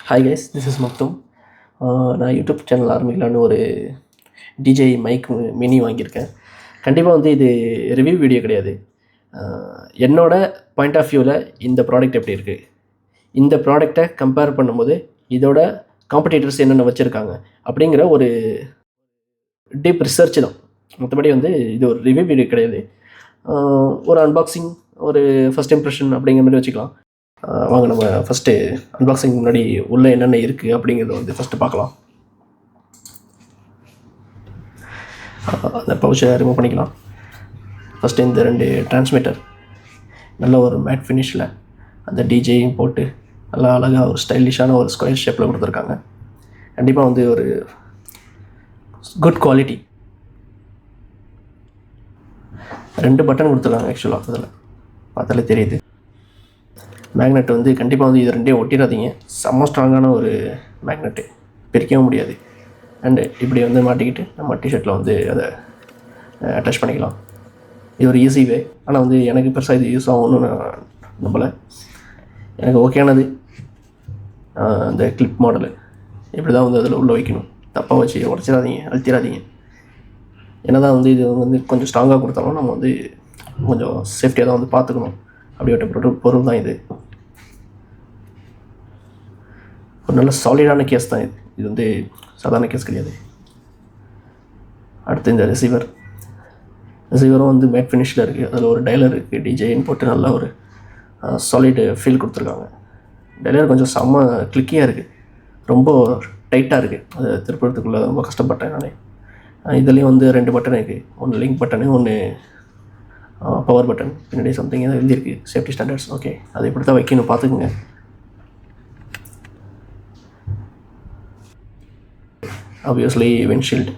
Hi guys, this is Makhdoom. நான் YouTube channel ஆரம்பிக்கலான்னு ஒரு DJ mic mini வாங்கியிருக்கேன். கண்டிப்பாக வந்து இது ரிவ்யூ வீடியோ கிடையாது. என்னோட பாயிண்ட் ஆஃப் வியூவில் இந்த ப்ராடக்ட் எப்படி இருக்குது, இந்த ப்ராடக்டை கம்பேர் பண்ணும்போது இதோட காம்படிட்டர்ஸ் என்னென்ன வச்சுருக்காங்க அப்படிங்கிற ஒரு டீப் ரிசர்ச் தான். மற்றபடி வந்து இது ஒரு ரிவ்யூ வீடியோ கிடையாது. ஒரு அன்பாக்சிங், ஒரு ஃபஸ்ட் இம்ப்ரெஷன் அப்படிங்கிற மாதிரி வச்சுக்கலாம். வாங்க நம்ம ஃபஸ்ட்டு அன்பாக்சிங் முன்னாடி உள்ளே என்னென்ன இருக்குது அப்படிங்கிறத வந்து ஃபஸ்ட்டு பார்க்கலாம். அந்த பவுச்சை ரிமூவ் பண்ணிக்கலாம். ஃபஸ்ட்டு இந்த 2 டிரான்ஸ்மிட்டர் நல்ல ஒரு மேட் ஃபினிஷில் அந்த டிஜேயும் போட்டு நல்லா அழகாக ஒரு ஸ்டைலிஷான ஒரு ஸ்கொயர் ஷேப்பில் கொடுத்துருக்காங்க. கண்டிப்பாக வந்து ஒரு குட் குவாலிட்டி. 2 பட்டன் கொடுத்துருக்காங்க. ஆக்சுவலாக அதில் பார்த்தாலே தெரியுது. மேக்னெட் வந்து கண்டிப்பாக வந்து இது 2யும் ஒட்டிடாதீங்க. செம்ம ஸ்ட்ராங்கான ஒரு மேக்னெட்டு, பிரிக்கவும் முடியாது. அண்டு இப்படி வந்து மாட்டிக்கிட்டு நம்ம டிஷர்ட்டில் வந்து அதை அட்டாச் பண்ணிக்கலாம். இது ஒரு ஈஸி வே. ஆனால் வந்து எனக்கு பெருசாக இது யூஸ் ஆகும்னு நான் நம்பலை. எனக்கு ஓகேயானது அந்த கிளிப் மாடலு. இப்படி தான் வந்து அதில் உள்ளே வைக்கணும். தப்பாக வச்சு உடச்சிடாதீங்க, அழுத்திடாதீங்க. என்ன தான் வந்து இது வந்து கொஞ்சம் ஸ்ட்ராங்காக கொடுத்தாலும் நம்ம வந்து கொஞ்சம் சேஃப்டியாக தான் வந்து பார்த்துக்கணும். அப்படிப்பட்ட பொருள் தான் இது. ஒரு நல்ல சாலிடான கேஸ் தான் இது. இது வந்து சாதாரண கேஸ் கிடையாது. அடுத்து இந்த ரிசீவரும் வந்து மேட் ஃபினிஷில் இருக்குது. அதில் ஒரு டைலர் இருக்குது. டிஜேன்னு போட்டு நல்லா ஒரு சாலிடு ஃபீல் கொடுத்துருக்காங்க. டைலர் கொஞ்சம் செம்ம கிளிக்கியாக இருக்குது, ரொம்ப டைட்டாக இருக்குது. அது திருப்பறதுக்குள்ளே ரொம்ப கஷ்டப்பட்டேன் நான். இதுலேயும் வந்து 2 பட்டன் இருக்குது. ஒன்று லிங்க் பட்டனு, ஒன்று பவர் பட்டன். பின்னாடி சம்திங் ஏதாவது எழுதியிருக்கு, சேஃப்டி ஸ்டாண்டர்ட்ஸ். ஓகே, அதை இப்படி தான் வைக்கணும், பார்த்துக்குங்க. ஆப்வியஸ்லி விண்ட்ஷீல்டு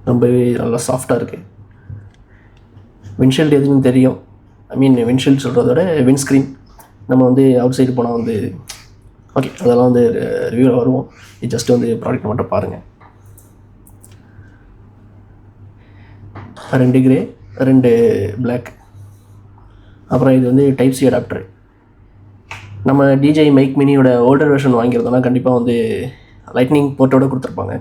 ரொம்பவே நல்லா சாஃப்டாக இருக்குது. விண்ட்ஷீல்டு எதுன்னு தெரியும். விண்ட்ஷீல்டு சொல்கிறத விட விண்ட்ஸ்க்ரீன். நம்ம வந்து அவுட் சைடு போனால் வந்து ஓகே, அதெல்லாம் வந்து ரிவ்யூவில் வருவோம். இது ஜஸ்ட் வந்து ப்ராடக்ட் மட்டும் பாருங்கள். 2 கிரே, 2 பிளாக். அப்புறம் இது வந்து டைப் சி அடாப்டர். நம்ம டிஜே மைக் மினியோட ஓல்டர் வெர்ஷன் வாங்கியிருந்தோம்னா கண்டிப்பாக வந்து லைட்னிங் போர்ட்டோடு கொடுத்துருப்பாங்க.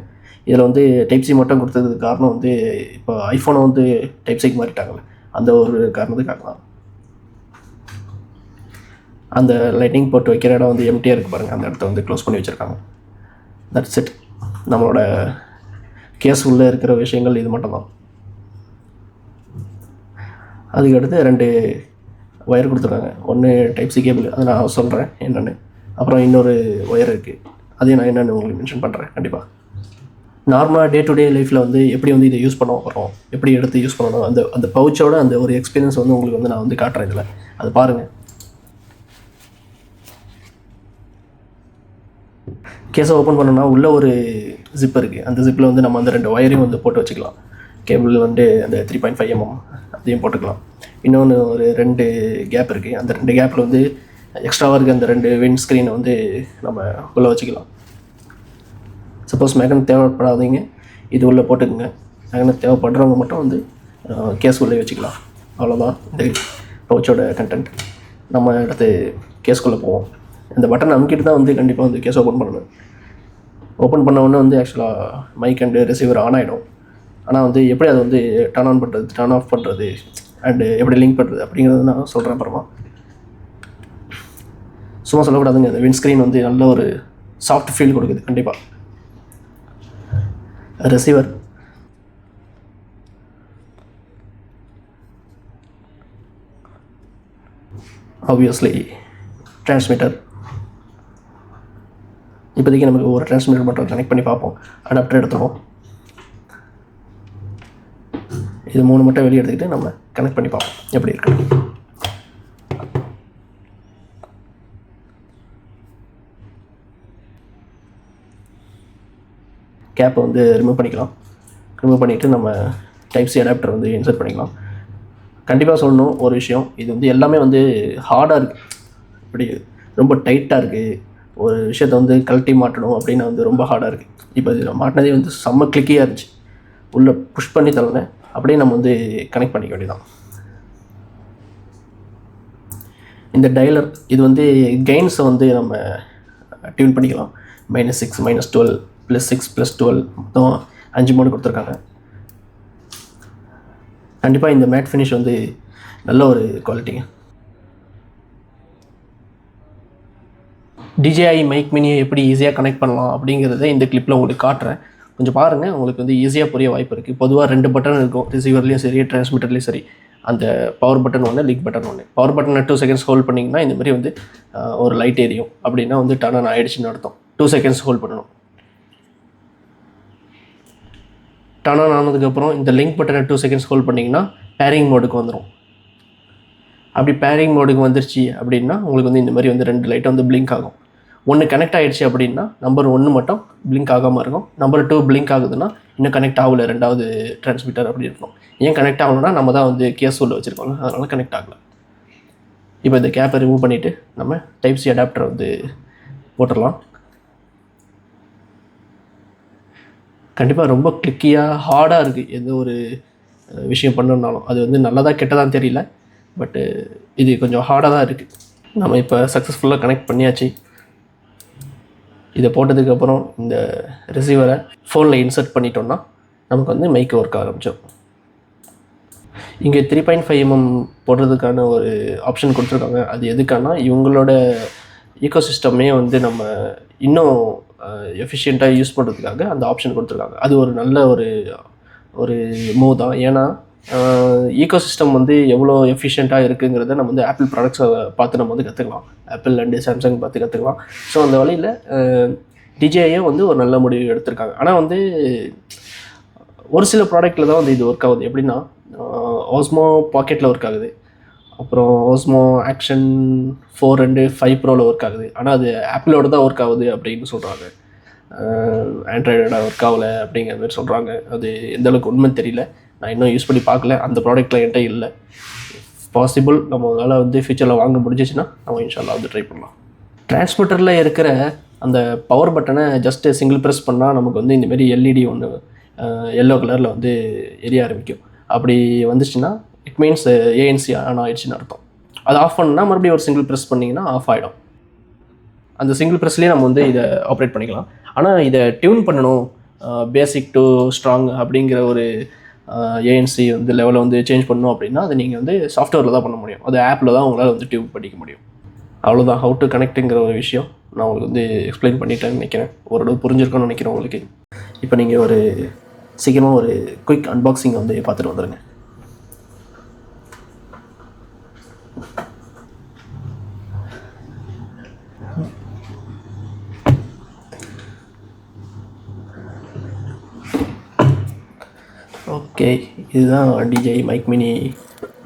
இதில் வந்து டைப் சி மட்டும் கொடுத்ததுக்கு காரணம் வந்து இப்போ ஐஃபோனை வந்து டைப் சிக்கு மாறிட்டாங்கல்ல, அந்த ஒரு காரணத்துக்காக தான். அந்த லைட்னிங் போர்ட் வைக்கிற இடம் வந்து எம்டியாக இருக்குது பாருங்கள், அந்த இடத்த வந்து க்ளோஸ் பண்ணி வச்சுருக்காங்க. That's it. நம்மளோட கேஸ் உள்ளே இருக்கிற விஷயங்கள் இது மட்டும் தான். அதுக்கடுத்து 2 ஒயர் கொடுத்துருக்காங்க. ஒன்று டைப் சி கேபிள், அதை நான் சொல்கிறேன் என்னென்னு. அப்புறம் இன்னொரு ஒயர் இருக்குது, அதையும் நான் என்னென்னு உங்களுக்கு மென்ஷன் பண்ணுறேன். கண்டிப்பாக நார்மலாக டே டு டே லைஃப்பில் வந்து எப்படி வந்து இதை யூஸ் பண்ண போகிறோம், எப்படி எடுத்து யூஸ் பண்ணணும், அந்த பவுச்சோட அந்த ஒரு எக்ஸ்பீரியன்ஸ் வந்து உங்களுக்கு வந்து நான் வந்து காட்டுறேன் இதில். அது பாருங்கள். கேஸை ஓப்பன் பண்ணோன்னா உள்ளே ஒரு ஜிப் இருக்குது. அந்த ஜிப்பில் வந்து நம்ம அந்த 2 ஒயரையும் வந்து போட்டு வச்சுக்கலாம். கேபிள் வந்து அந்த 3.5 mm அதையும் போட்டுக்கலாம். இன்னொன்று ஒரு 2 கேப் இருக்குது. அந்த 2 கேப்பில் வந்து எக்ஸ்ட்ராவாக இருக்குது அந்த 2 விண்ட் ஸ்க்ரீனை வந்து நம்ம உள்ளே வச்சுக்கலாம். சப்போஸ் மேக்னெட் தேவைப்படாதீங்க, இது உள்ளே போட்டுக்குங்க. மேக்னெட் தேவைப்படுறவங்க மட்டும் வந்து கேஸ் உள்ளே வச்சுக்கலாம். அவ்வளோதான் இந்த பவுச்சோட கண்டென்ட். நம்ம அடுத்து கேஸ்குள்ளே போவோம். இந்த பட்டன் அமுக்கிட்டு தான் வந்து கண்டிப்பாக வந்து கேஸ் ஓப்பன் பண்ணணும். ஓப்பன் பண்ண உடனே வந்து ஆக்சுவலாக மைக் அண்டு ரிசீவர் ஆன் ஆகிடும். ஆனால் வந்து எப்படி அதை வந்து டர்ன் ஆன் பண்ணுறது, டர்ன் ஆஃப் பண்ணுறது, அண்டு எப்படி லிங்க் பண்ணுறது அப்படிங்கிறது நான் சொல்கிறேன் அப்புறமா. சும்மா சொல்லக்கூடாதுங்க. அந்த விண்ட்ஸ்க்ரீன் வந்து நல்ல ஒரு சாஃப்ட் ஃபீல் கொடுக்குது. கண்டிப்பாக ரிசீவர் ஆப்வியஸ்லி டிரான்ஸ்மிட்டர். இப்போதைக்கு நமக்கு ஒரு டிரான்ஸ்மிட்டர் மட்டும் கனெக்ட் பண்ணி பார்ப்போம். அடாப்டர் எடுத்துருவோம். இது 3 மட்டும் வெளியே எடுத்துக்கிட்டு நம்ம கனெக்ட் பண்ணி பார்ப்போம் எப்படி இருக்கு. கேப்பை வந்து ரிமூவ் பண்ணிக்கலாம். ரிமூவ் பண்ணிவிட்டு நம்ம டைப் சி அடாப்டர் வந்து இன்சர்ட் பண்ணிக்கலாம். கண்டிப்பாக சொல்லணும் ஒரு விஷயம், இது வந்து எல்லாமே வந்து ஹார்டாக இருக்குது. இப்படி ரொம்ப டைட்டாக இருக்குது. ஒரு விஷயத்தை வந்து கழட்டி மாட்டணும் அப்படின்னு வந்து ரொம்ப ஹார்டாக இருக்குது. இப்போ இதில் மாட்டினதே வந்து செம்ம கிளிக்கியாக இருந்துச்சு. உள்ளே புஷ் பண்ணி தள்ளனேன், அப்படியே நம்ம வந்து கனெக்ட் பண்ணிக்க வேண்டியதான். இந்த டைலர் இது வந்து கெயின்ஸை வந்து நம்ம டியூன் பண்ணிக்கலாம். -6, -12, +6, +12 மொத்தம் 5 மோடு கொடுத்துருக்காங்க. கண்டிப்பாக இந்த மேட் ஃபினிஷ் வந்து நல்ல ஒரு குவாலிட்டிங்க. DJI மைக் மினியை எப்படி ஈஸியாக கனெக்ட் பண்ணலாம் அப்படிங்கிறத இந்த கிளிப்பில் உங்களுக்கு காட்டுறேன். கொஞ்சம் பாருங்கள், உங்களுக்கு வந்து ஈஸியாக புரிய வாய்ப்பு இருக்குது. பொதுவாக 2 பட்டன் இருக்கும், ரிசீவர்லேயும் சரி டிரான்ஸ்மிட்டர்லேயும் சரி. அந்த பவர் பட்டன் ஒன்று, லிங்க் பட்டன் ஒன்று. பவர் பட்டனை 2 செகண்ட்ஸ் ஹோல்ட் பண்ணிங்கன்னா இந்த மாதிரி வந்து ஒரு லைட் எரியும். அப்படின்னா வந்து டர்ன் ஆகிடுச்சின்னு அர்த்தம். 2 செகண்ட்ஸ் ஹோல்ட் பண்ணணும். டர்ன் ஆன் ஆனதுக்கப்புறம் இந்த லிங்க் பட்டனை 2 செகண்ட்ஸ் ஹோல்ட் பண்ணிங்கன்னா பேரிங் மோடுக்கு வந்துடும். அப்படி பேரிங் மோடுக்கு வந்துருச்சு அப்படின்னா உங்களுக்கு வந்து இந்த மாதிரி வந்து 2 லைட்டை வந்து பிளிங்க் ஆகும். ஒன்று கனெக்ட் ஆகிடுச்சு அப்படின்னா நம்பர் 1 மட்டும் பிளிங்க் ஆகாமல் இருக்கும். நம்பர் 2 பிளிங்க் ஆகுதுன்னா இன்னும் கனெக்ட் ஆகலை, 2வது டிரான்ஸ்மிட்டர் அப்படி இருக்கும். ஏன் கனெக்ட் ஆகலைன்னா நம்ம தான் வந்து கேஸ் உள்ள வச்சுருக்கோம், அதனால் கனெக்ட் ஆகலை. இப்போ இந்த கேப்பை ரிமூவ் பண்ணிவிட்டு நம்ம டைப்-C அடாப்டரை வந்து போட்டுடலாம். கண்டிப்பாக ரொம்ப கிளிக்கியாக ஹார்டாக இருக்குது. எந்த ஒரு விஷயம் பண்ணணுன்னாலும் அது வந்து நல்லதாக கெட்டதான்னு தெரியல, பட்டு இது கொஞ்சம் ஹார்டாக தான் இருக்குது. நம்ம இப்போ சக்ஸஸ்ஃபுல்லாக கனெக்ட் பண்ணியாச்சு. இதை போட்டதுக்கப்புறம் இந்த ரிசீவரை ஃபோனில் இன்சர்ட் பண்ணிட்டோம்னா நமக்கு வந்து மைக்கு ஒர்க் ஆரம்பிச்சோம். இங்கே 3.5mm போடுறதுக்கான ஒரு ஆப்ஷன் கொடுத்துருக்காங்க. அது எதுக்கானா இவங்களோட ஈகோசிஸ்டமே வந்து நம்ம இன்னும் எஃபிஷியண்ட்டாக யூஸ் பண்ணுறதுக்காக அந்த ஆப்ஷன் கொடுத்துருக்காங்க. அது ஒரு நல்ல ஒரு மூவ் தான். ஏன்னா ஈகோசிஸ்டம் வந்து எவ்வளோ எஃபிஷியண்ட்டாக இருக்குங்கிறத நம்ம வந்து ஆப்பிள் ப்ராடக்ட்ஸை பார்த்து நம்ம வந்து கற்றுக்கலாம். ஆப்பிள் அண்டு சாம்சங் பார்த்து கற்றுக்கலாம். ஸோ அந்த வழியில் DJI வந்து ஒரு நல்ல முடிவு எடுத்திருக்காங்க. ஆனால் வந்து ஒரு சில ப்ராடக்ட்டில் தான் வந்து இது ஒர்க் ஆகுது. எப்படின்னா ஓஸ்மோ பாக்கெட்டில் ஒர்க் ஆகுது, அப்புறம் ஓஸ்மோ ஆக்ஷன் 4 அண்டு 5 ப்ரோவில் ஒர்க் ஆகுது. ஆனால் அது ஆப்பிளோட தான் ஒர்க் ஆகுது அப்படின்னு சொல்கிறாங்க. ஆண்ட்ராய்டோட ஒர்க் ஆகலை அப்படிங்கிற மாதிரி சொல்கிறாங்க. அது எந்தளவுக்கு உண்மைன்னு தெரியல, நான் இன்னும் யூஸ் பண்ணி பார்க்கல. அந்த ப்ராடக்ட்டில் என்கிட்ட இல்லை. பாசிபிள் நம்மளால் வந்து ஃபியூச்சரில் வாங்க முடிஞ்சிச்சுன்னா நம்ம இன்ஷால்லா வந்து ட்ரை பண்ணலாம். டிரான்ஸ்மிட்டரில் இருக்கிற அந்த பவர் பட்டனை ஜஸ்ட்டு சிங்கிள் ப்ரெஸ் பண்ணால் நமக்கு வந்து இந்தமாரி LED ஒன்று எல்லோ கலரில் வந்து எரிய ஆரம்பிக்கும். அப்படி வந்துச்சுன்னா இட் மீன்ஸ் ANC ஆன் ஆகிடுச்சின்னு அர்த்தம். அது ஆஃப் பண்ணால் மறுபடியும் ஒரு சிங்கிள் ப்ரெஸ் பண்ணிங்கன்னா ஆஃப் ஆகிடும். அந்த சிங்கிள் ப்ரெஸ்லேயே நம்ம வந்து இதை ஆப்ரேட் பண்ணிக்கலாம். ஆனால் இதை டியூன் பண்ணணும், பேசிக் டு ஸ்ட்ராங் அப்படிங்கிற ஒரு ANC வந்து லெவலை வந்து சேஞ்ச் பண்ணணும் அப்படின்னா அது நீங்கள் வந்து சாஃப்ட்வேரில் தான் பண்ண முடியும். அது ஆப்பில் தான் உங்களால் வந்து டியூன் பண்ணிக்க முடியும். அவ்வளோதான். ஹவு டு கனெக்ட்டுங்கிற ஒரு விஷயம் நான் உங்களுக்கு வந்து எக்ஸ்பிளைன் பண்ணிட்டேன்னு நினைக்கிறேன். ஓரளவு புரிஞ்சிருக்கணும்னு நினைக்கிறேன் உங்களுக்கு. இப்போ நீங்கள் ஒரு சீக்கிரமாக ஒரு குயிக் அன்பாக்சிங் வந்து பார்த்துட்டு வந்துடுங்க. ஓகே, இதுதான் DJI மைக் மினி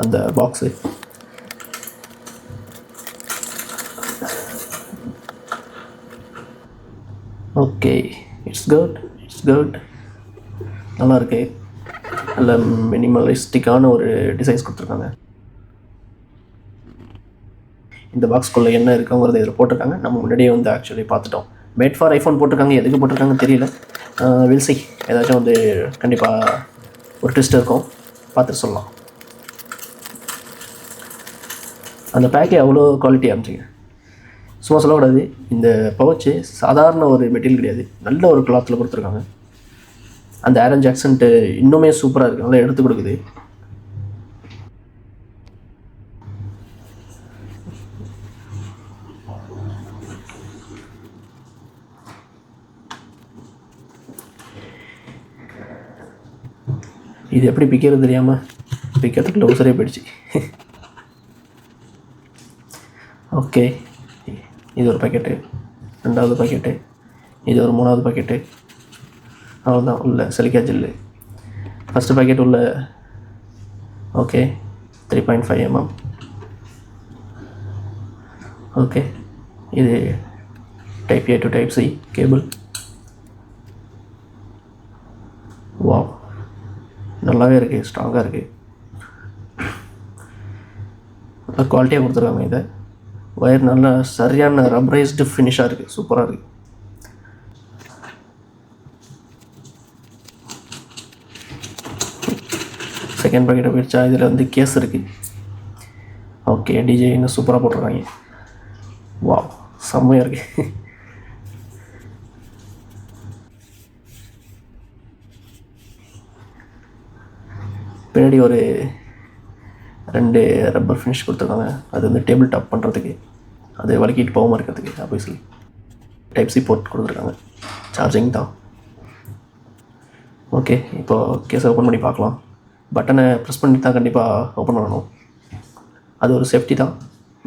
அந்த பாக்ஸு. Okay, it's good. நல்லாயிருக்கு. நல்ல மினிமலிஸ்டிக்கான ஒரு டிசைன்ஸ் கொடுத்துருக்காங்க. இந்த பாக்ஸ்குள்ளே என்ன இருக்குங்கிறத இதில் போட்டிருக்காங்க. நம்ம முன்னாடியே வந்து ஆக்சுவலி பார்த்துட்டோம். மேட் ஃபார் ஐஃபோன் போட்டிருக்காங்க. எதுக்கு போட்டிருக்காங்கன்னு தெரியல. Will see. ஏதாச்சும் வந்து கண்டிப்பாக ஒரு ட்விஸ்ட் இருக்கும், பார்த்துட்டு சொல்லலாம். அந்த பேக்கே அவ்வளோ குவாலிட்டி அமைச்சிங்க. சும்மா சொல்லக்கூடாது. இந்த பவுச்சு சாதாரண ஒரு மெட்டீரியல் கிடையாது, நல்ல ஒரு கிளாத்தில் கொடுத்துருக்காங்க. அந்த ஆரஞ்ச் ஆக்சன்ட்டு இன்னுமே சூப்பராக இருக்குது, நல்லா எடுத்து கொடுக்குது. இது எப்படி பிக்கிறது தெரியாமல் பிக்கிறதுக்குள்ள உசரே போயிடுச்சு. ஓகே, இது ஒரு பாக்கெட்டு, 2வது பாக்கெட்டு, இது ஒரு 3வது பாக்கெட்டு. அவ்வளோதான். உள்ள சிலிக்கா ஜெல்லு. ஃபஸ்ட்டு பாக்கெட் உள்ள ஓகே 3.5mm. ஓகே, இது Type-A to Type-C cable. Wow, நல்லாவே இருக்குது, ஸ்ட்ராங்காக இருக்குது. நல்லா குவாலிட்டியாக கொடுத்துருக்காங்க. இதை ஒயர் நல்லா சரியான ரப்பரைஸ்டு ஃபினிஷாக இருக்குது, சூப்பராக இருக்குது. செகண்ட் பாக்கெட்டை போயிடுச்சா? இதில் வந்து கேஸ் இருக்குது. ஓகே, DJI இன்னும் சூப்பராக போட்டிருக்காங்க. வாவ், செம்மையாக இருக்குது. பின்னாடி ஒரு 2 ரப்பர் ஃபினிஷ் கொடுத்துருக்காங்க. அது வந்து டேபிள் டாப் பண்ணுறதுக்கு, அது வலிக்கிட்டு போகாமல் இருக்கிறதுக்கு. ஆப்வியஸ்லி டைப் சி போர்ட் கொடுத்துருக்காங்க, சார்ஜிங் தான். ஓகே, இப்போது கேஸை ஓப்பன் பண்ணி பார்க்கலாம். பட்டனை ப்ரெஸ் பண்ணி தான் கண்டிப்பாக ஓப்பன் பண்ணணும். அது ஒரு சேஃப்டி தான்,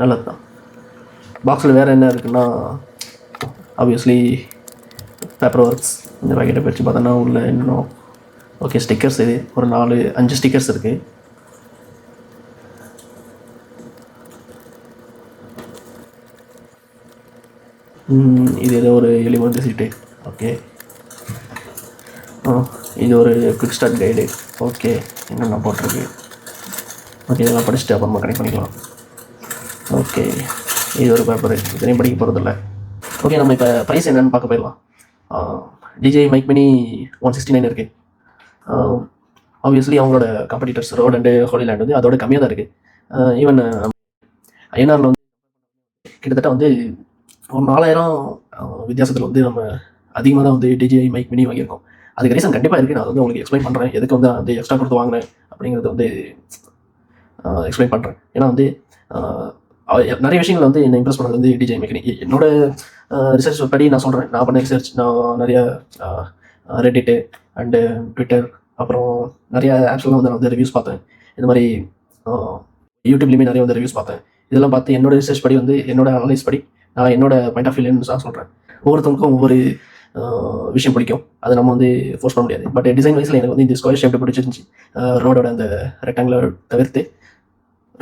நல்லது தான். பாக்ஸில் வேறு என்ன இருக்குன்னா, ஆப்வியஸ்லி பேப்பர் ஒர்க்ஸ். இந்த பேக்கெட்டை பிரித்து பார்த்தோன்னா உள்ள என்னென்னோ ஓகே ஸ்டிக்கர்ஸ். இது ஒரு 4-5 ஸ்டிக்கர்ஸ் இருக்குது. இது ஏதோ ஒரு எலிமெண்ட் சீட்டு. ஓகே, இது ஒரு குவிக் ஸ்டார்ட் கைடு. ஓகே, என்னென்ன போட்டிருக்கு. ஓகே, இதெல்லாம் படிச்சுட்டு அப்புறமா கனெக்ட் பண்ணிக்கலாம். ஓகே, இது ஒரு பேப்பர், இதனையும் படிக்க போகிறதில்ல. ஓகே, நம்ம இப்போ ப்ரைஸ் என்னென்னு பார்க்க போயிடலாம். DJI Mic Mini 169 இருக்குது. ஆப்வியஸ்லி அவங்களோட காம்படிட்டர்ஸ் ரோட் அண்டு ஹோலிலேண்ட் வந்து அதோட கம்மியாக தான் இருக்குது. ஈவன் ஐஎன்ஆரில் வந்து கிட்டத்தட்ட வந்து ஒரு 4000 வித்தியாசத்தில் வந்து நம்ம அதிகமாக தான் வந்து DJI Mic Mini வாங்கியிருக்கோம். அதுக்கு ரீசன் கண்டிப்பாக இருக்குது. நான் வந்து உங்களுக்கு எக்ஸ்பிளைன் பண்ணுறேன், எதுக்கு வந்து நான் வந்து எக்ஸ்ட்ரா கொடுத்து வாங்கினேன் அப்படிங்கிறது வந்து எக்ஸ்பிளைன் பண்ணுறேன். ஏன்னா வந்து நிறைய விஷயங்கள் வந்து என்னை இம்ப்ரெஸ் பண்ணது வந்து DJI Mic Mini. என்னோட ரிசர்ச் படி நான் சொல்கிறேன், நான் பண்ண ரிசர்ச். நான் நிறைய ரெடிட்டு அண்டு ட்விட்டர் அப்புறம் நிறைய ஆப்ஸ்லாம் வந்து நான் வந்து ரிவ்யூஸ் பார்த்தேன். இந்த மாதிரி யூடியூப்லேயுமே நிறைய வந்து ரிவ்யூஸ் பார்த்தேன். இதெல்லாம் பார்த்து என்னோட ரிசர்ச் படி வந்து என்னோட அனலைஸ் படி நான் என்னோட பாயிண்ட் ஆஃப் வியூன்னு நான் சொல்கிறேன். ஒவ்வொருத்தவங்களுக்கும் ஒவ்வொரு விஷயம் பிடிக்கும், அதை நம்ம வந்து ஃபோர்ஸ் பண்ண முடியாது. பட் டிசைன் வைஸில் எனக்கு வந்து இந்த ஸ்கொயர் ஷேப் பிடிச்சிருந்துச்சு. ரோடோட அந்த ரெக்டாங்குலர் தவிர்த்து,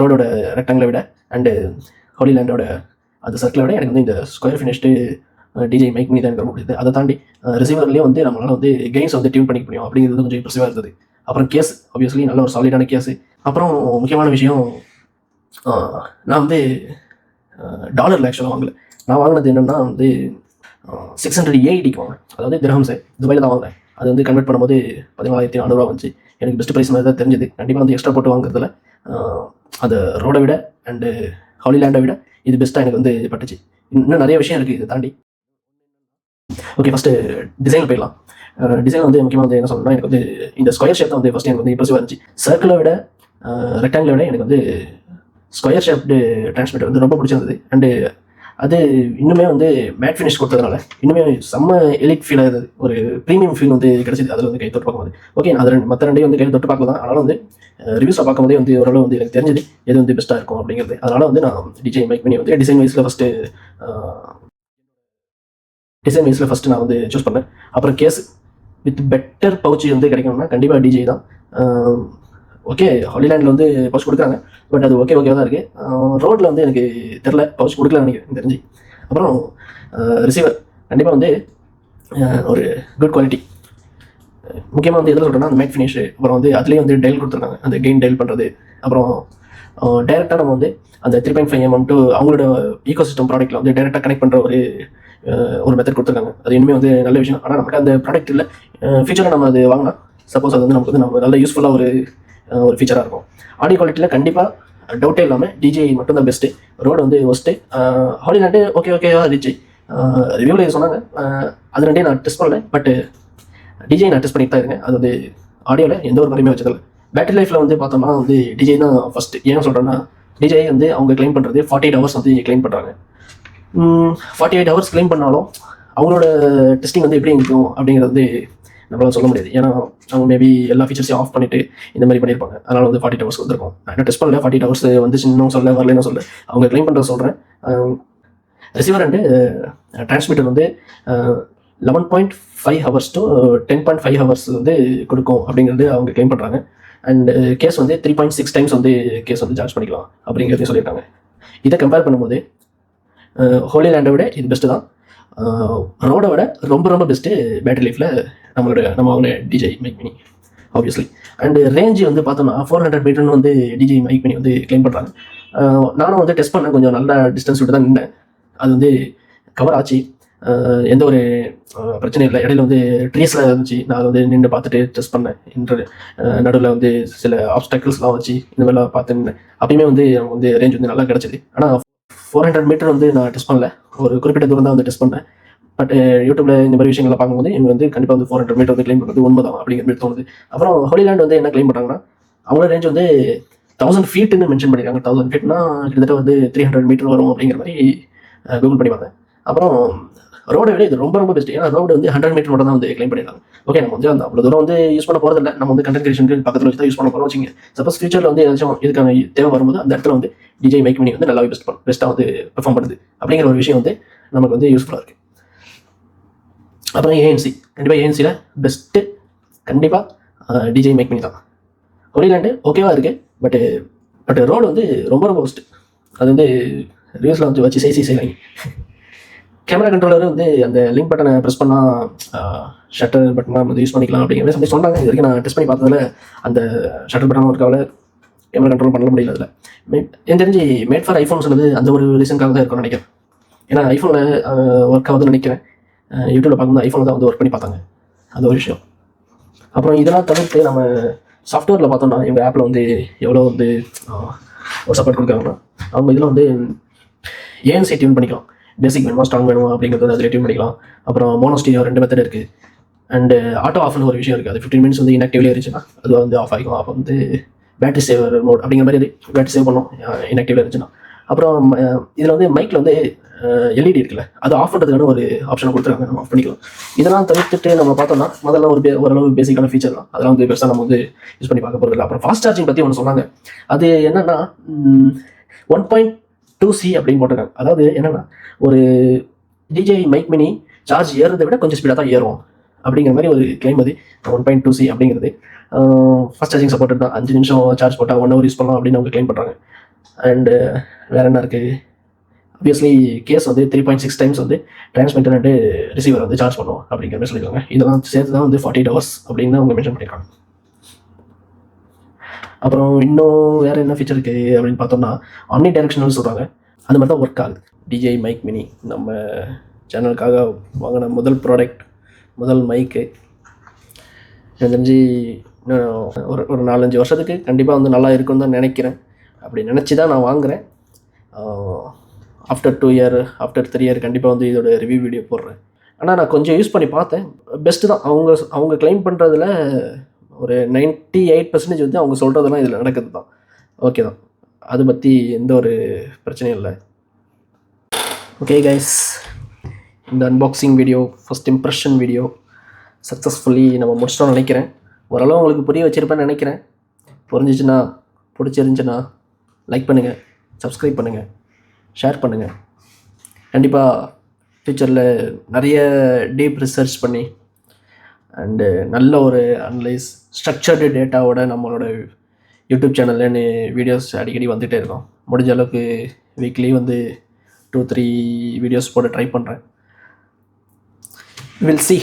ரோடோட ரெக்டாங்குலரை விட அண்டு ஹோலிலேண்டோட அந்த சர்க்கிளை விட எனக்கு வந்து இந்த square finished DJI Mic Mini தான் எனக்கு ரொம்ப பிடிக்குது. அதை தாண்டி ரிசீவர்லேயே வந்து நம்மளால் வந்து கெயின்ஸ் வந்து டியூன் பண்ணிக்க முடியும் அப்படிங்கிறது கொஞ்சம் இம்ப்ரெசிவாக இருந்தது. அப்புறம் கேஸ் ஆப்வியஸ்லி நல்ல ஒரு சாலிடான கேஸு. அப்புறம் முக்கியமான விஷயம், நான் வந்து டாலரில் ஆக்சுவலாக வாங்கலை. நான் வாங்கினது என்னென்னா வந்து 600 AEDக்கு வாங்கினேன். அதாவது திரஹம்ஸு துபாயில் தான் வாங்கினேன். அது வந்து கன்வெர்ட் பண்ணும்போது 14,400 வந்துச்சு. எனக்கு பெஸ்ட் ப்ரைஸ் மாதிரி தான் தெரிஞ்சது. கண்டிப்பாக வந்து எக்ஸ்ட்ரா போட்டு வாங்குறதுல அந்த ரோடை விட அண்டு ஹாலிலேண்டை விட இது பெஸ்ட்டாக எனக்கு வந்து பட்டுச்சு. இன்னும் நிறைய விஷயம் இருக்குது இதை தாண்டி. ஓகே, ஃபஸ்ட்டு டிசைனில் போயிடலாம். டிசைன் வந்து முக்கியமாக வந்து என்ன சொல்லணும்னா, எனக்கு வந்து இந்த ஸ்கொயர் ஷேப் தான் வந்து ஃபஸ்ட்டு எனக்கு வந்து இம்ப்ரெசிவாக இருந்துச்சு. சர்க்கிளை விட ரெக்டாங்கிளை விட எனக்கு வந்து ஸ்கொயர் ஷேப்டு டிரான்ஸ்மிட்டர் வந்து ரொம்ப பிடிச்சிருந்தது. அண்டு அது இன்னுமே வந்து மேட் ஃபினிஷ் கொடுத்ததுனால இன்னுமே செம்ம எலிட் ஃபீல் ஆகுது. ஒரு ப்ரீமியம் ஃபீல் வந்து கிடச்சிது அதில் வந்து கை தொட்டு பார்க்கும்போது. ஓகே, நான் அது மற்ற ரெண்டையும் வந்து கை தொட்டு பார்க்கல தான். அதனால் வந்து ரிவ்யூஸாக பார்க்கும்போதே வந்து ஓரளவு வந்து எனக்கு தெரிஞ்சது எது வந்து பெஸ்ட்டாக இருக்கும் அப்படிங்கிறது. அதனால் வந்து நான் DJI Mic Mini வந்து டிசைன் வைஸில் ஃபஸ்ட்டு நான் வந்து சூஸ் பண்ணேன். அப்புறம் கேஸ் வித் பெட்டர் பவுச்சு வந்து கிடைக்கணும்னா கண்டிப்பாக DJI தான். ஓகே, ஹாலிலேண்டில் வந்து பவுச் கொடுக்குறாங்க, பட் அது ஓகேவாக தான் இருக்குது. ரோட்டில் வந்து எனக்கு தெரில, பவுச் கொடுக்கல நினைக்கிறேன் தெரிஞ்சு. அப்புறம் ரிசீவர் கண்டிப்பாக வந்து ஒரு குட் குவாலிட்டி. முக்கியமாக வந்து எதில் சொல்கிறேன்னா அந்த மேட் ஃபினிஷு. அப்புறம் வந்து அதுலேயே வந்து டைல் கொடுத்துருக்காங்க, அந்த கெயின் டைல் பண்ணுறது. அப்புறம் டைரெக்டாக நம்ம வந்து அந்த 3.5 mm to அவங்களோட ஈகோசிஸ்டம் ப்ராடக்ட்டில் வந்து டைரெக்டாக கனெக்ட் பண்ணுற ஒரு மெத்தட் கொடுத்துருக்காங்க. அது இனிமேல் வந்து நல்ல விஷயம். ஆனால் நமக்கு அந்த ப்ராடக்ட் இல்லை, ஃபியூச்சரில் நம்ம அது வாங்கினா சப்போஸ் அது வந்து நமக்கு வந்து நம்ம நல்ல யூஸ்ஃபுல்லாக ஒரு ஃபீச்சராக இருக்கும். ஆடியோ குவாலிட்டியில் கண்டிப்பாக டவுட்டே இல்லாமல் DJI மட்டும் தான் பெஸ்ட்டு. ரோடு வந்து ஒஸ்ட்டு. ஹாலிலேண்டு ஓகேவா இருந்துச்சு. ரிவ்யூவில் சொன்னாங்க, அது ரெண்டே நான் டெஸ்ட் பண்ணல. பட் DJI நான் டெஸ்ட் பண்ணிட்டு தான் இருக்கேன். அது வந்து ஆடியோவில் எந்த ஒரு மாதிரியுமே வச்சதில்லை. பேட்டரி லைஃப்பில் வந்து பார்த்தோம்னா வந்து DJI தான் ஃபஸ்ட்டு. ஏன் சொல்கிறேன்னா, DJI வந்து அவங்க கிளைம் பண்ணுறது 48 hours வந்து கிளைம் பண்ணுறாங்க. 48 hours கிளைம் பண்ணாலும் அவங்களோட டெஸ்டிங் வந்து எப்படி இருக்கும் அப்படிங்கிறது வந்து நம்மளால் சொல்ல முடியாது. ஏன்னா அவங்க மேபி எல்லா ஃபீச்சர்ஸையும் ஆஃப் பண்ணிவிட்டு இந்த மாதிரி பண்ணியிருப்பாங்க. அதனால் வந்து 48 hours வந்திருக்கும். நான் என்ன டெஸ்ட் பண்ணல, 48 hours வந்து இன்னும் சொல்ல வரலன்னு சொல்ல, அவங்க கிளைம் பண்ணுறது சொல்கிறேன். ரிசீவர் அண்டு டிரான்ஸ்மிட்டர் வந்து 11.5 hours to 10.5 hours வந்து கொடுக்கும் அப்படிங்கிறது அவங்க கிளைம் பண்ணுறாங்க. அண்டு கேஸ் வந்து 3.6 times வந்து கேஸ் வந்து சார்ஜ் பண்ணிக்கலாம் அப்படிங்கிறதையும் சொல்லியிருக்காங்க. இதை கம்பேர் பண்ணும்போது ஹோலிலேண்டை விட இது பெஸ்ட்டு தான். ரோடை விட ரொம்ப பெஸ்ட்டு பேட்டரி லைஃப்பில் நம்ம வாங்கின DJI Mic Mini obviously. And range வந்து பார்த்தோம்னா 400 மீட்டர்னு வந்து DJI Mic Mini வந்து கிளைம் பண்ணுறாங்க. நானும் வந்து டெஸ்ட் பண்ணேன், கொஞ்சம் நல்ல டிஸ்டன்ஸ் விட்டு தான் நின்றேன். அது வந்து கவர் ஆச்சு, எந்த ஒரு பிரச்சனையும் இல்லை. இடையில வந்து ட்ரீஸில் இருந்துச்சு, நான் அதை வந்து நின்று பார்த்துட்டு டெஸ்ட் பண்ணேன். நடுவில் வந்து சில ஆப்ஸ்டாக்கிள்ஸ்லாம் வச்சு இந்த மாதிரிலாம் பார்த்து நின்றேன். அப்பயுமே வந்து எனக்கு வந்து ரேஞ்ச் வந்து நல்லா கிடச்சிது. ஆனால் 400 மீட்டர் வந்து நான் டெஸ்ட் பண்ணல, ஒரு குறிப்பிட்ட தூரம் தான் வந்து டெஸ்ட் பண்ணேன். பட் யூடியூப்பில் இந்த மாதிரி விஷயங்களை பார்க்கும்போது இவங்க வந்து கண்டிப்பாக வந்து 400 மீட்டர் வந்து கிளைம் பண்ணுறது உண்மை தான் அப்படிங்கிற மாதிரி தோணுது. அப்புறம் ஹோலிலேண்ட் வந்து என்ன கிளைம் பண்ணுறாங்கன்னா அவங்களோட ரேஞ்ச் வந்து 1000 ஃபீட்டுன்னு மென்ஷன் பண்ணியிருக்காங்க. 1000 ஃபீட்னா கிட்டத்தட்ட வந்து 300 மீட்டர் வரும் அப்படிங்கிற மாதிரி கூகுள் பண்ணி பார்த்தேன். அப்புறம் ரோடை விட இது ரொம்ப ரொம்ப பெஸ்ட். ஏன்னா ரோடு வந்து 100 மீட்டர் மட்டும் தான் வந்து கிளைம் பண்ணியிருக்காங்க. ஓகே, நம்ம வந்து அந்த அவ்வளோ தூரம் வந்து யூஸ் பண்ண போகிறதில்ல. நம்ம வந்து கண்டென்ட் கிரியேஷனுக்கு பக்கத்தில் வச்சு தான் யூஸ் பண்ண போகிறோம் வச்சுங்க. சப்போஸ் ஃபியூச்சரில் வந்து ஏதாச்சும் இதுக்கான தேவை வரும்போது அந்த இடத்துல வந்து டிஜே மைக் மினி வந்து நல்லாவே பெஸ்ட்டாக வந்து பெர்ஃபார்ம் பண்ணுது அப்படிங்கிற ஒரு விஷயம் வந்து நமக்கு வந்து யூஸ்ஃபுல்லாக இருக்குது. அப்புறம் ஏஎன்சி, கண்டிப்பாக ஏஎன்சியில் பெஸ்ட்டு கண்டிப்பாக டிஜே மேக் பண்ணி தான். ஒரிலாண்டு ஓகேவா இருக்குது, பட் ரோடு வந்து ரொம்ப ரொம்ப பெஸ்ட்டு. அது வந்து ரிவ்யூஸில் வந்து வச்சு செய்யலாங்க. கேமரா கண்ட்ரோலர் வந்து அந்த லிங்க் பட்டனை ப்ரெஸ் பண்ணால் ஷட்டர் பட்டனாக வந்து யூஸ் பண்ணிக்கலாம் அப்படிங்கிற மாதிரி சொன்னாங்க. இது வரைக்கும் நான் டெஸ்ட் பண்ணி பார்த்ததில் அந்த ஷட்டர் பட்டனும் இருக்காவில் கேமரா கண்ட்ரோல் பண்ண முடியல. அதில் எனக்கு தெரிஞ்சு மேட் ஃபார் ஐஃபோன் சொன்னது அந்த ஒரு ரீசனுக்காக தான் இருக்கும்னு நினைக்கிறேன். ஏன்னா ஐஃபோனில் ஒர்க் ஆகுதுன்னு நினைக்கிறேன். யூடியூப்பில் பார்க்கும்போது ஐஃபோனில் தான் வந்து ஒர்க் பண்ணி பார்த்தாங்க. அது ஒரு விஷயம். அப்புறம் இதெல்லாம் தவிர்த்து நம்ம சாஃப்ட்வேரில் பார்த்தோம்னா எங்கள் ஆப்பில் வந்து எவ்வளோ வந்து ஒரு சப்போர்ட் கொடுக்குறாங்கன்னா அவங்க இதில் வந்து ஏஎன்சி டியூன் பண்ணிக்கலாம். பேசிக் வேணுமா ஸ்ட்ராங் வேணுமா அப்படிங்கிறது அதில் டியூன் பண்ணிக்கலாம். அப்புறம் மோனோஸ்டீரியோ 2 மெத்தட் இருக்குது. அண்டு ஆட்டோ ஆஃப்னு ஒரு விஷயம் இருக்குது. அது 15 மினிட்ஸ் வந்து இன்ஆக்டிவ்லேயே இருந்துச்சுன்னா அது வந்து ஆஃப் ஆகிக்கும். அப்போ வந்து பேட்டரி சேவர் மோட் அப்படிங்கிற மாதிரி பேட்டரி சேவ் பண்ணோம் இன்ஆக்டிவ்ல இருந்துச்சுன்னா. அப்புறம் இதில் வந்து மைக்கில் வந்து எல்இடி இருக்குல்ல, அது ஆஃப் பண்ணுறதுக்கான ஒரு ஆப்ஷனை கொடுத்துருக்காங்க, நம்ம ஆஃப் பண்ணிக்கலாம். இதெல்லாம் தவிர்த்துட்டு நம்ம பார்த்தோம்னா முதல்ல ஓரளவு பேசிக்கான ஃபீச்சர் தான். அதெல்லாம் வந்து பெருசாக நம்ம வந்து யூஸ் பண்ணி பார்க்க போகிறதில்ல. அப்புறம் ஃபாஸ்ட் சார்ஜிங் பற்றி ஒன்று சொன்னாங்க. அது என்னென்னா 1.2C அப்படின்னு போட்டிருக்காங்க. அதாவது என்னென்னா ஒரு டிஜே மைக் மினி சார்ஜ் ஏறுறதை விட கொஞ்சம் ஸ்பீடாக தான் ஏறும் அப்படிங்கிற மாதிரி ஒரு கிளைம். அது 1.2C அப்படிங்கிறது ஃபாஸ்ட் சார்ஜிங் சப்போர்ட் தான். 5 நிமிஷம் சார்ஜ் போட்டால் 1 ஹவர் யூஸ் பண்ணலாம் அப்படின்னு அவங்க கிளைம் பண்ணுறாங்க. அண்டு வேறு என்ன இருக்குது, ஆப்வியஸ்லி கேஸ் வந்து 3.6 டைம்ஸ் வந்து டிரான்ஸ்மிட்டர் அண்டு ரிசீவர் வந்து சார்ஜ் பண்ணுவோம் அப்படிங்கிற மாதிரி சொல்லியிருக்காங்க. இதெல்லாம் சேர்த்து தான் வந்து 48 ஹவர்ஸ் அப்படின்னு அவங்க மென்ஷன் பண்ணியிருக்காங்க. அப்புறம் இன்னும் வேறு என்ன ஃபீச்சர் இருக்குது அப்படின்னு பார்த்தோம்னா ஆம்னி டைரக்ஷனல் சொல்கிறாங்க. அந்த மாதிரி தான் ஒர்க் ஆகுது. டிஜே மைக் மினி நம்ம சேனலுக்காக வாங்கின முதல் ப்ராடக்ட், முதல் மைக்கு. எனக்கு தெரிஞ்சு ஒரு 4-5 வருஷத்துக்கு கண்டிப்பாக வந்து நல்லா இருக்குன்னு தான் நினைக்கிறேன். அப்படி நினச்சி தான் நான் வாங்குகிறேன். ஆஃப்டர் 2 இயர், ஆஃப்டர் 3 இயர் கண்டிப்பாக வந்து இதோட ரிவ்யூ வீடியோ போடுறேன். ஆனால் நான் கொஞ்சம் யூஸ் பண்ணி பார்த்தேன். பெஸ்ட்டு தான். அவங்க கிளைம் பண்ணுறதுல ஒரு 98% வந்து அவங்க சொல்கிறதெல்லாம் இதில் நடக்குது தான். ஓகே தான், அதை பற்றி எந்த ஒரு பிரச்சனையும் இல்லை. ஓகே கைஸ், இந்த unboxing video, first impression video successfully நம்ம முடிச்சிட்டோம்னு நினைக்கிறேன். ஓரளவு உங்களுக்கு புரிய வச்சுருப்பேன்னு நினைக்கிறேன். புரிஞ்சிச்சுன்னா, பிடிச்சிருந்துச்சுன்னா லைக் பண்ணுங்கள், சப்ஸ்கிரைப் பண்ணுங்கள், ஷேர் பண்ணுங்கள். கண்டிப்பாக ஃப்யூச்சரில் நிறைய டீப் ரிசர்ச் பண்ணி அண்டு நல்ல ஒரு அனலைஸ் ஸ்ட்ரக்சர்டு டேட்டாவோட நம்மளோட யூடியூப் சேனல்ல வீடியோஸ் அடிக்கடி வந்துகிட்டே இருக்கும். முடிஞ்ச அளவுக்கு வீக்லி வந்து 2-3 வீடியோஸ் போட ட்ரை பண்ணுறேன். Will see.